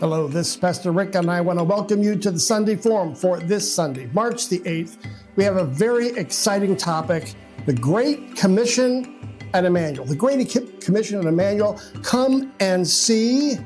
Hello, this is Pastor Rick, and I want to welcome you to the Sunday Forum for this Sunday, March the 8th. We have a very exciting topic, the Great Commission at Emmanuel. The Great Commission at Emmanuel, come and see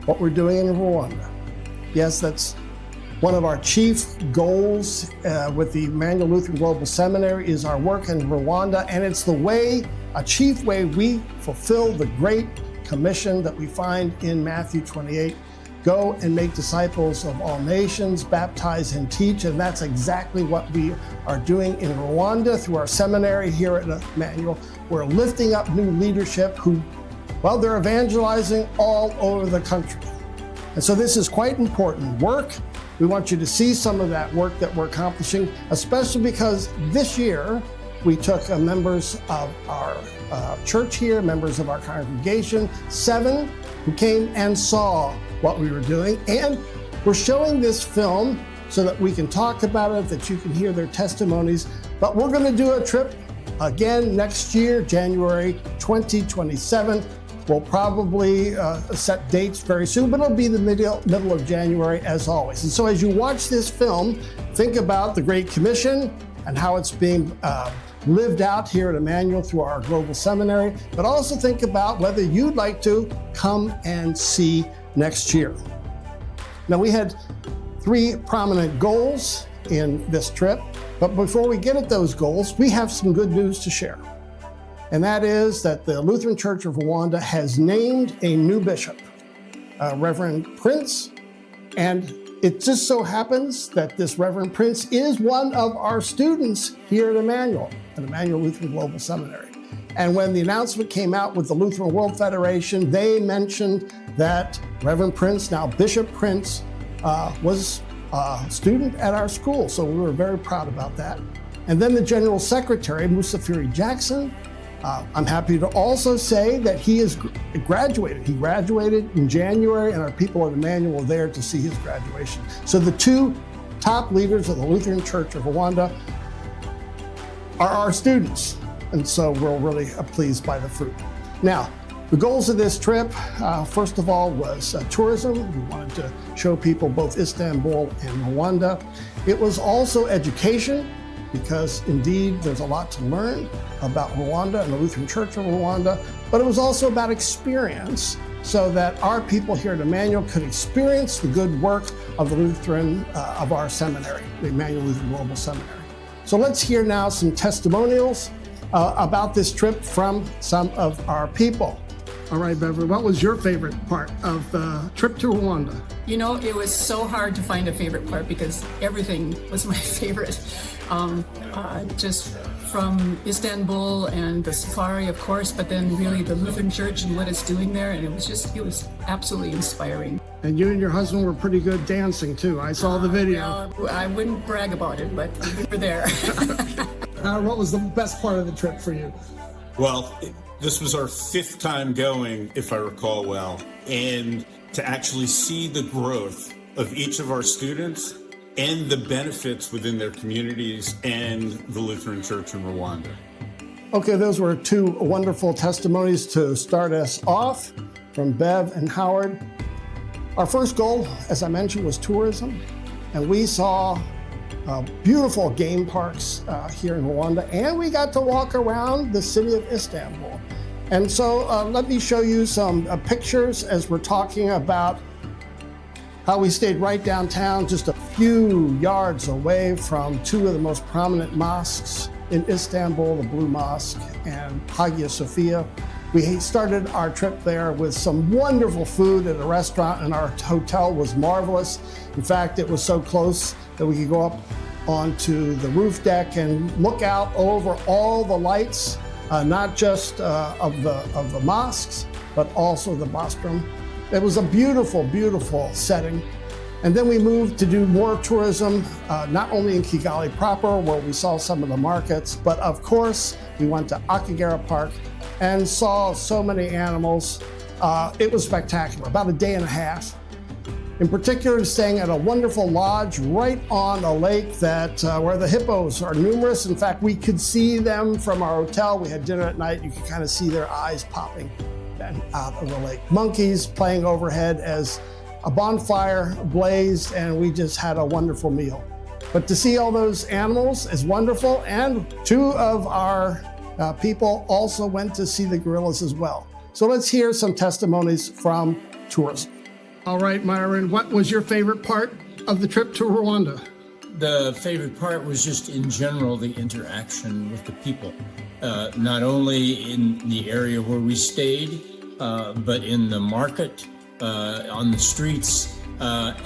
what we're doing in Rwanda. Yes, that's one of our chief goals with the Emmanuel Lutheran Global Seminary is our work in Rwanda, and it's a chief way we fulfill the Great Commission that we find in Matthew 28. Go and make disciples of all nations, baptize and teach, and that's exactly what we are doing in Rwanda through our seminary here at Emmanuel. We're lifting up new leadership who, well, they're evangelizing all over the country. And so this is quite important work. We want you to see some of that work that we're accomplishing, especially because this year we took members of our church here, members of our congregation, 7 who came and saw what we were doing. And we're showing this film so that we can talk about it, that you can hear their testimonies. But we're going to do a trip again next year, January 2027. We'll probably set dates very soon, but it'll be the middle of January as always. And so as you watch this film, think about the Great Commission and how it's being lived out here at Emmanuel through our global seminary, but also think about whether you'd like to come and see next year. Now, we had 3 prominent goals in this trip, but before we get at those goals, we have some good news to share. And that is that the Lutheran Church of Rwanda has named a new bishop, Reverend Prince, and it just so happens that this Reverend Prince is one of our students here at Emmanuel Lutheran Global Seminary. And when the announcement came out with the Lutheran World Federation, they mentioned that Reverend Prince, now Bishop Prince, was a student at our school. So we were very proud about that. And then the General Secretary, Musafiri Jackson, I'm happy to also say that he is graduated. He graduated in January, and our people at Emmanuel were there to see his graduation. So the 2 top leaders of the Lutheran Church of Rwanda are our students, and so we're really pleased by the fruit. Now, the goals of this trip, first of all, was tourism. We wanted to show people both Istanbul and Rwanda. It was also education, because indeed there's a lot to learn about Rwanda and the Lutheran Church of Rwanda, but it was also about experience so that our people here at Emmanuel could experience the good work of the Lutheran, of our seminary, the Emmanuel Lutheran Global Seminary. So let's hear now some testimonials about this trip from some of our people. All right, Beverly, what was your favorite part of the trip to Rwanda? You know, it was so hard to find a favorite part because everything was my favorite. Just from Istanbul and the safari, of course, but then really the Lutheran Church and what it's doing there. And it was absolutely inspiring. And you and your husband were pretty good dancing too. I saw the video. Well, I wouldn't brag about it, but we were there. What was the best part of the trip for you? Well, this was our 5th time going, if I recall well, and to actually see the growth of each of our students and the benefits within their communities and the Lutheran Church in Rwanda. Okay, those were 2 wonderful testimonies to start us off from Bev and Howard. Our first goal, as I mentioned, was tourism, and we saw beautiful game parks here in Rwanda, and we got to walk around the city of Istanbul. And so let me show you some pictures as we're talking about how we stayed right downtown, just a few yards away from 2 of the most prominent mosques in Istanbul, the Blue Mosque and Hagia Sophia. We started our trip there with some wonderful food at a restaurant, and our hotel was marvelous. In fact, it was so close that we could go up onto the roof deck and look out over all the lights, not just of the mosques, but also the Bostrom. It was a beautiful, beautiful setting. And then we moved to do more tourism, not only in Kigali proper, where we saw some of the markets, but of course, we went to Akagera Park and saw so many animals. It was spectacular, about a day and a half. In particular, staying at a wonderful lodge right on a lake that where the hippos are numerous. In fact, we could see them from our hotel. We had dinner at night. You could kind of see their eyes popping. and out of the lake. Monkeys playing overhead as a bonfire blazed, and we just had a wonderful meal. But to see all those animals is wonderful, and two of our people also went to see the gorillas as well. So let's hear some testimonies from tourism. All right, Myron, what was your favorite part of the trip to Rwanda? The favorite part was just in general the interaction with the people, not only in the area where we stayed, but in the market, on the streets.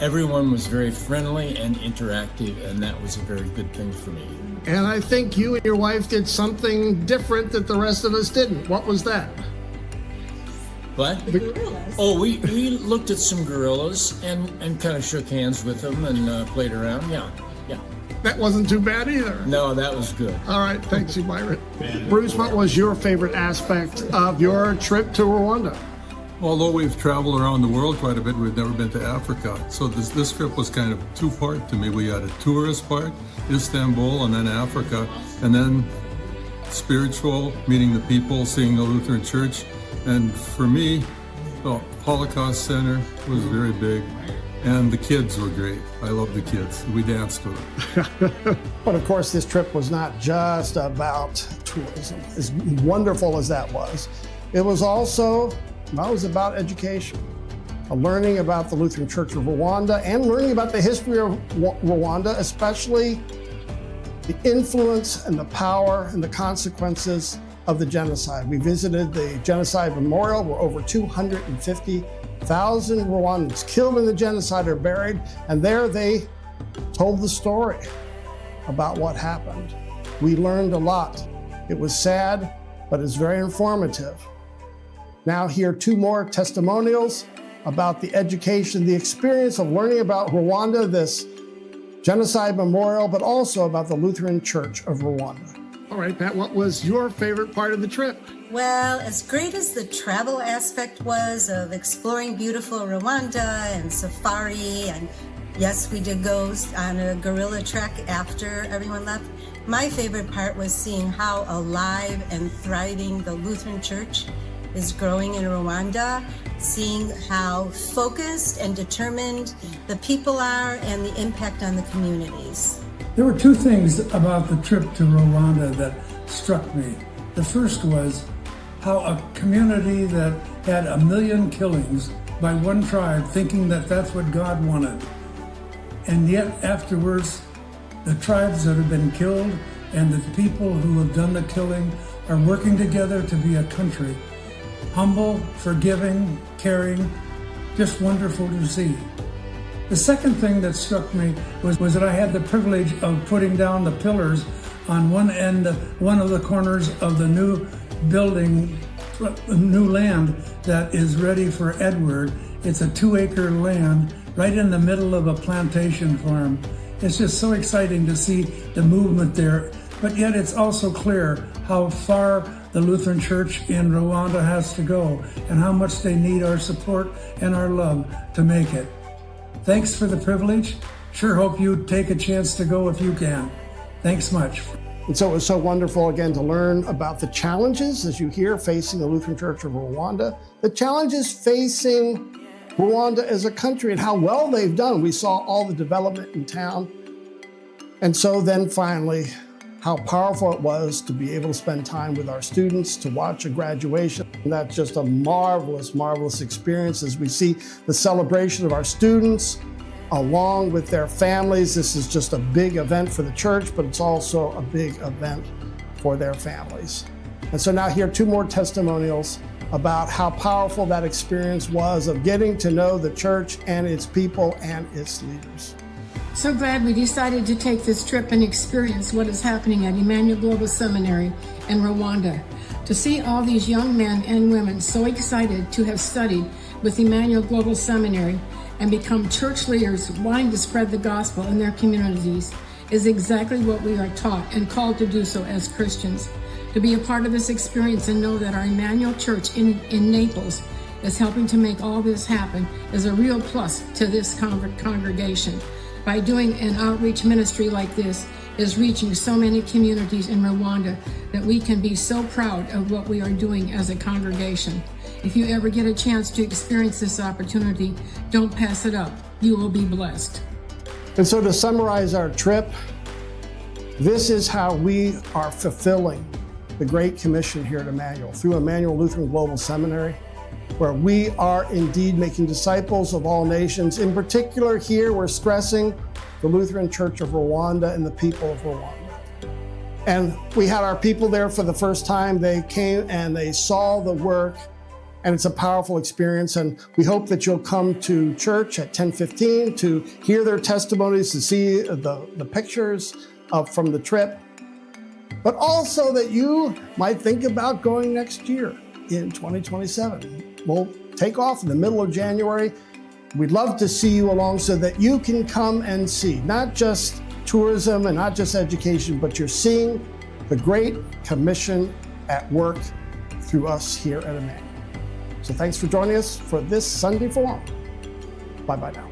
Everyone was very friendly and interactive, and that was a very good thing for me. And I think you and your wife did something different that the rest of us didn't. What was that? What? The gorillas. Oh, we looked at some gorillas and kind of shook hands with them and played around. Yeah. That wasn't too bad either. No, that was good. All right, thanks you, Myron. Bruce, what was your favorite aspect of your trip to Rwanda? Although we've traveled around the world quite a bit, we've never been to Africa. So this trip was kind of two-part to me. We had a tourist part, Istanbul, and then Africa, and then spiritual, meeting the people, seeing the Lutheran Church. And for me, the Holocaust Center was very big, and the kids were great. I love the kids. We danced with them. But of course, this trip was not just about tourism. As wonderful as that was, it was also, well, it was about education. Learning about the Lutheran Church of Rwanda and learning about the history of Rwanda, especially the influence and the power and the consequences of the genocide. We visited the Genocide Memorial, where over 250,000 Rwandans killed in the genocide are buried, and there they told the story about what happened. We learned a lot. It was sad, but it's very informative. Now hear two more testimonials about the education, the experience of learning about Rwanda, this Genocide Memorial, but also about the Lutheran Church of Rwanda. All right, Pat, what was your favorite part of the trip? Well, as great as the travel aspect was of exploring beautiful Rwanda and safari, and yes, we did go on a gorilla trek after everyone left, my favorite part was seeing how alive and thriving the Lutheran Church is growing in Rwanda, seeing how focused and determined the people are and the impact on the communities. There were two things about the trip to Rwanda that struck me. The first was how a community that had 1 million killings by one tribe, thinking that that's what God wanted. And yet afterwards, the tribes that have been killed and the people who have done the killing are working together to be a country. Humble, forgiving, caring, just wonderful to see. The second thing that struck me was that I had the privilege of putting down the pillars on one end, one of the corners of the new building, new land that is ready for Edward. It's a 2-acre land right in the middle of a plantation farm. It's just so exciting to see the movement there, but yet it's also clear how far the Lutheran Church in Rwanda has to go and how much they need our support and our love to make it. Thanks for the privilege. Sure hope you take a chance to go if you can. Thanks much. And so it was so wonderful again to learn about the challenges, as you hear, facing the Lutheran Church of Rwanda, the challenges facing Rwanda as a country and how well they've done. We saw all the development in town. And so then finally, how powerful it was to be able to spend time with our students, to watch a graduation. And that's just a marvelous, marvelous experience as we see the celebration of our students along with their families. This is just a big event for the church, but it's also a big event for their families. And so now here are two more testimonials about how powerful that experience was of getting to know the church and its people and its leaders. So glad we decided to take this trip and experience what is happening at Emmanuel Global Seminary in Rwanda. To see all these young men and women so excited to have studied with Emmanuel Global Seminary and become church leaders wanting to spread the gospel in their communities is exactly what we are taught and called to do so as Christians. To be a part of this experience and know that our Emmanuel Church in Naples is helping to make all this happen is a real plus to this congregation. By doing an outreach ministry like this is reaching so many communities in Rwanda that we can be so proud of what we are doing as a congregation. If you ever get a chance to experience this opportunity, don't pass it up. You will be blessed. And so to summarize our trip, this is how we are fulfilling the Great Commission here at Emmanuel, through Emmanuel Lutheran Global Seminary, where we are indeed making disciples of all nations. In particular here, we're stressing the Lutheran Church of Rwanda and the people of Rwanda. And we had our people there for the first time. They came and they saw the work, and it's a powerful experience. And we hope that you'll come to church at 10:15 to hear their testimonies, to see the pictures from the trip, but also that you might think about going next year in 2027. We'll take off in the middle of January. We'd love to see you along so that you can come and see not just tourism and not just education, but you're seeing the Great Commission at work through us here at Emmanuel. So thanks for joining us for this Sunday Forum. Bye-bye now.